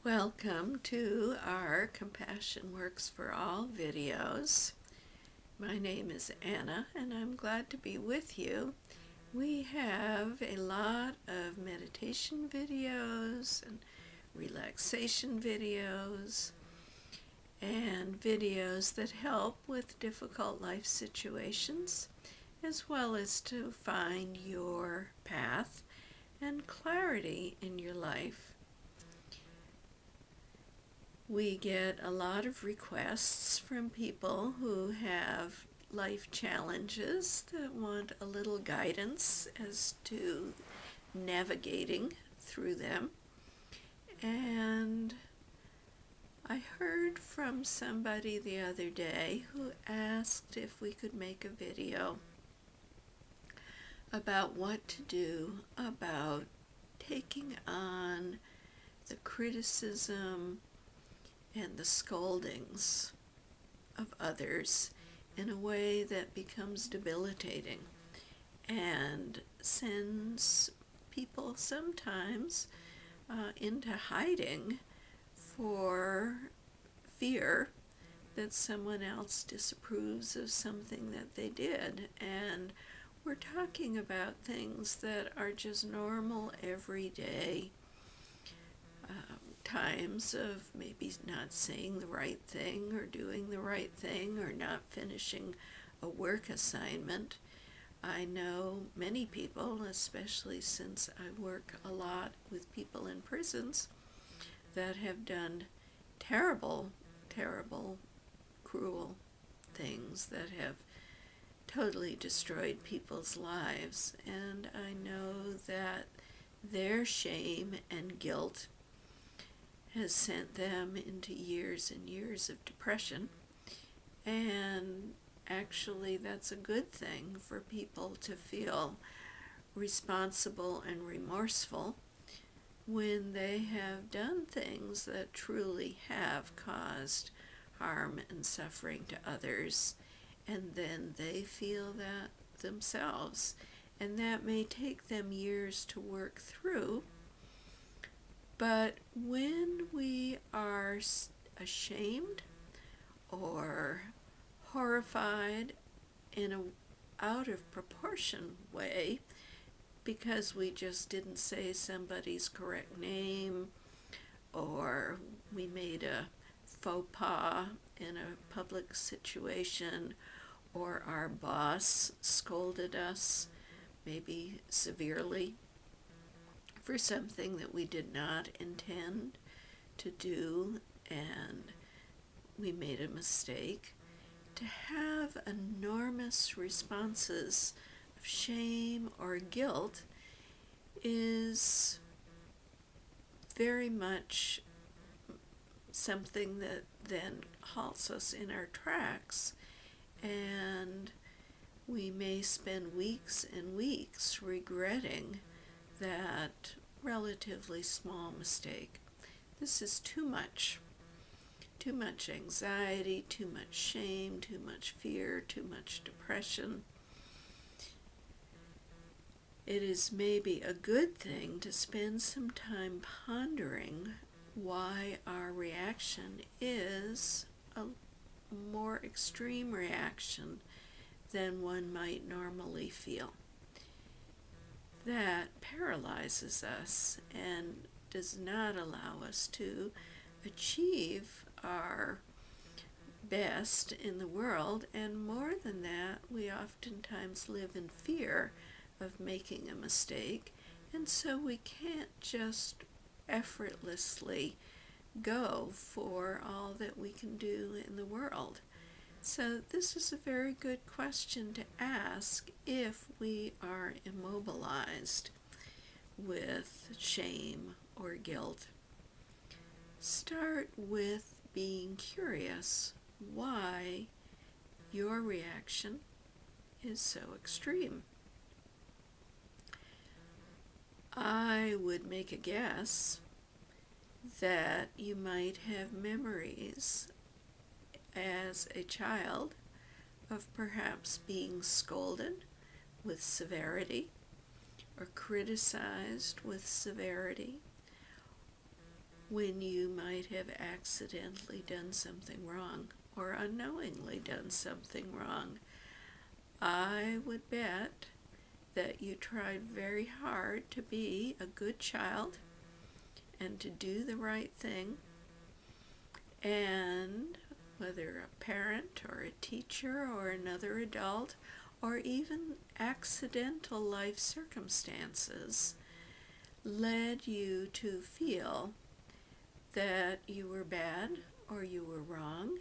Welcome to our Compassion Works for All videos. My name is Anna and I'm glad to be with you. We have a lot of meditation videos and relaxation videos and videos that help with difficult life situations, as well as to find your path and clarity in your life. We get a lot of requests from people who have life challenges that want a little guidance as to navigating through them. And I heard from somebody the other day who asked if we could make a video about what to do about taking on the criticism and the scoldings of others in a way that becomes debilitating and sends people sometimes into hiding for fear that someone else disapproves of something that they did. And we're talking about things that are just normal, everyday times of maybe not saying the right thing or doing the right thing or not finishing a work assignment. I know many people, especially since I work a lot with people in prisons, that have done terrible, cruel things that have totally destroyed people's lives. And I know that their shame and guilt has sent them into years and years of depression. And actually, that's a good thing for people to feel responsible and remorseful when they have done things that truly have caused harm and suffering to others, and then they feel that themselves. And that may take them years to work through. But when we are ashamed or horrified in an out of proportion way because we just didn't say somebody's correct name, or we made a faux pas in a public situation, or our boss scolded us, maybe severely, for something that we did not intend to do and we made a mistake, to have enormous responses of shame or guilt is very much something that then halts us in our tracks, and we may spend weeks and weeks regretting that relatively small mistake. This is too much anxiety, too much shame, too much fear, too much depression. It is maybe a good thing to spend some time pondering why our reaction is a more extreme reaction than one might normally feel. That paralyzes us and does not allow us to achieve our best in the world. And more than that, we oftentimes live in fear of making a mistake, and so we can't just effortlessly go for all that we can do in the world. So this is a very good question to ask if we are immobilized with shame or guilt. Start with being curious why your reaction is so extreme. I would make a guess that you might have memories as a child of perhaps being scolded with severity or criticized with severity, when you might have accidentally done something wrong or unknowingly done something wrong. I would bet that you tried very hard to be a good child and to do the right thing, and whether a parent or a teacher or another adult or even accidental life circumstances led you to feel that you were bad or you were wrong,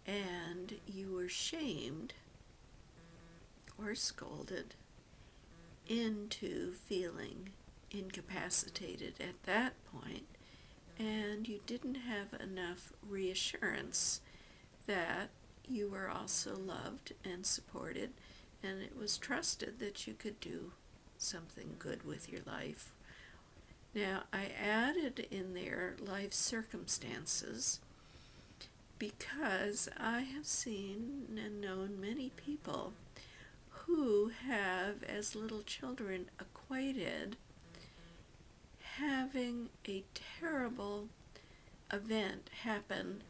and you were shamed or scolded into feeling incapacitated at that point, and you didn't have enough reassurance that you were also loved and supported, and it was trusted that you could do something good with your life. Now, I added in there life circumstances because I have seen and known many people who have, as little children, equated having a terrible event happen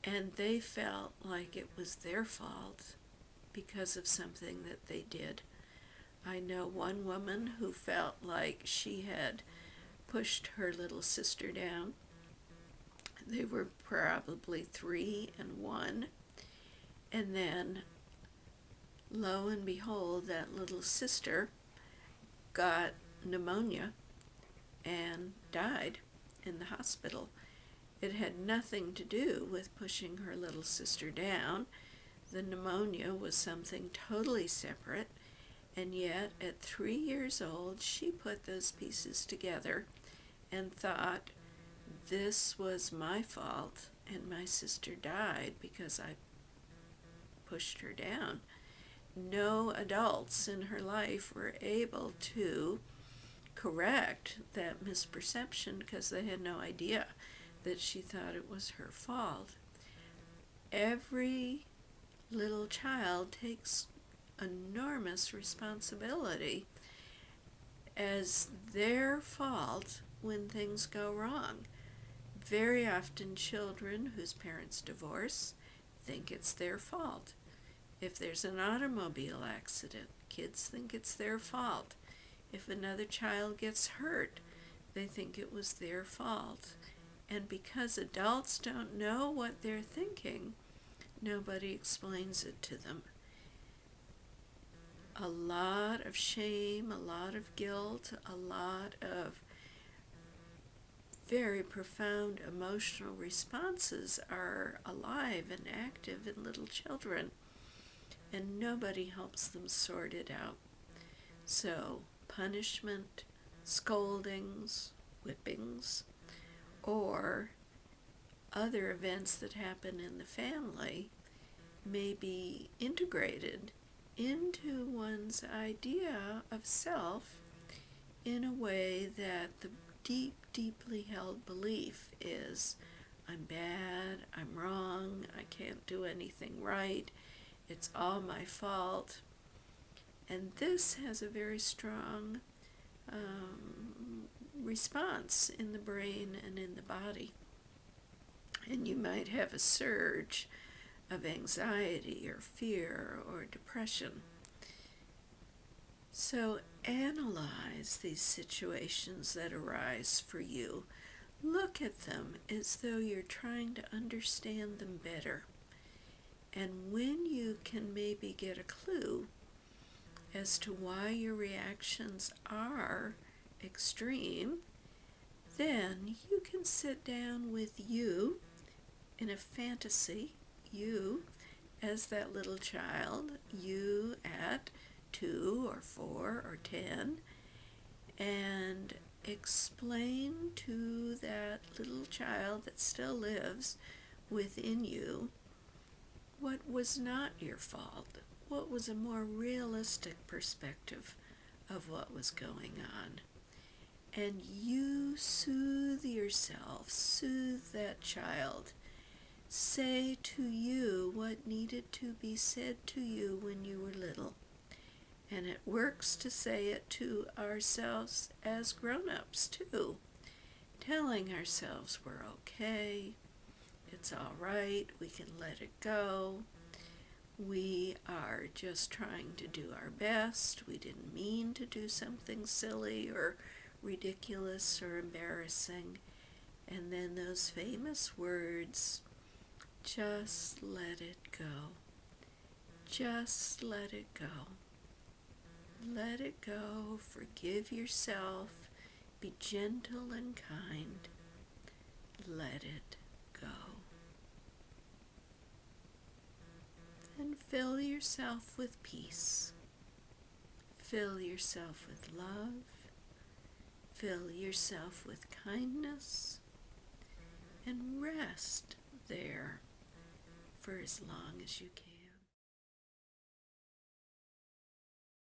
and they felt like it was their fault because of something that they did. I know one woman who felt like she had pushed her little sister down. They were probably 3 and 1, and then lo and behold, that little sister got pneumonia and died in the hospital. It had nothing to do with pushing her little sister down. The pneumonia was something totally separate, and yet at 3 years old, she put those pieces together and thought, this was my fault, and my sister died because I pushed her down. No adults in her life were able to correct that misperception because they had no idea that she thought it was her fault. Every little child takes enormous responsibility as their fault when things go wrong. Very often children whose parents divorce think it's their fault. If there's an automobile accident, kids think it's their fault. If another child gets hurt, they think it was their fault. And because adults don't know what they're thinking, nobody explains it to them. A lot of shame, a lot of guilt, a lot of very profound emotional responses are alive and active in little children, and nobody helps them sort it out. So, punishment, scoldings, whippings, or other events that happen in the family may be integrated into one's idea of self in a way that the deeply held belief is, I'm bad, I'm wrong, I can't do anything right, it's all my fault. And this has a very strong response in the brain and in the body. And you might have a surge of anxiety or fear or depression. So analyze these situations that arise for you. Look at them as though you're trying to understand them better. And when you can maybe get a clue as to why your reactions are extreme, then you can sit down with you in a fantasy, you as that little child, you at 2 or 4 or 10, and explain to that little child that still lives within you what was not your fault, what was a more realistic perspective of what was going on. And you soothe yourself, soothe that child. Say to you what needed to be said to you when you were little. And it works to say it to ourselves as grown-ups too. telling ourselves we're okay, it's all right, we can let it go, we are just trying to do our best, we didn't mean to do something silly or ridiculous or embarrassing. And then those famous words, just let it go. Just let it go. Let it go. Forgive yourself. Be gentle and kind. Let it go. And fill yourself with peace. Fill yourself with love. Fill yourself with kindness. And rest there for as long as you can.